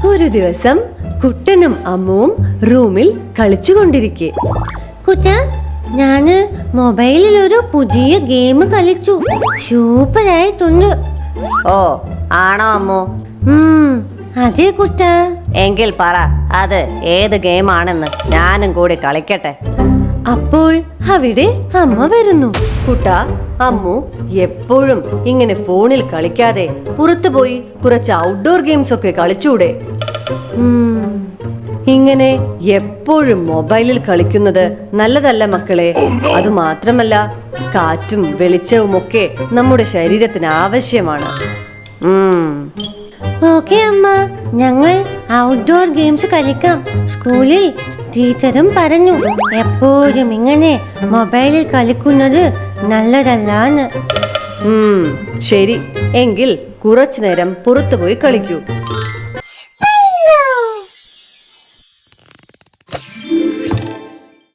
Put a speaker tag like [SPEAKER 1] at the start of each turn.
[SPEAKER 1] ഒരു ദിവസം കുട്ടനും അമ്മുവും റൂമിൽ കളിച്ചുകൊണ്ടിരിക്കെ,
[SPEAKER 2] കുട്ട, ഞാന് മൊബൈലിൽ ഒരു പുതിയ ഗെയിം കളിച്ചു. സൂപ്പറായിട്ടുണ്ട്.
[SPEAKER 3] ഓ, ആണോ അമ്മു?
[SPEAKER 2] അതെ കുട്ട.
[SPEAKER 3] എങ്കിൽ പറ, അത് ഏത് ഗെയിമാണെന്ന് ഞാനും കൂടി കളിക്കട്ടെ.
[SPEAKER 1] അപ്പോൾ അവിടെ അമ്മ വരുന്നു. കുട്ട, അമ്മു എപ്പോഴും ഇങ്ങനെ ഫോണിൽ കളിക്കാതെ പുറത്തു പോയി കുറച്ച് ഔട്ട്ഡോർ ഗെയിംസ് ഒക്കെ കളിച്ചൂടെ? ഇങ്ങനെ എപ്പോഴും മൊബൈലിൽ കളിക്കുന്നത് നല്ലതല്ല മക്കളെ. അതുമാത്രമല്ല, കാറ്റും വെളിച്ചവും ഒക്കെ നമ്മുടെ ശരീരത്തിന് ആവശ്യമാണ്.
[SPEAKER 2] ഓക്കെ അമ്മ, ഞങ്ങൾ ഔട്ട്ഡോർ ഗെയിംസ് കളിക്കാം. സ്കൂളിൽ ടീച്ചറും പറഞ്ഞു എപ്പോഴും ഇങ്ങനെ മൊബൈലിൽ കളിക്കുന്നത് നല്ലതല്ലാന്ന്.
[SPEAKER 1] ശരി, എങ്കിൽ കുറച്ചു നേരം പുറത്തു പോയി കളിക്കൂ.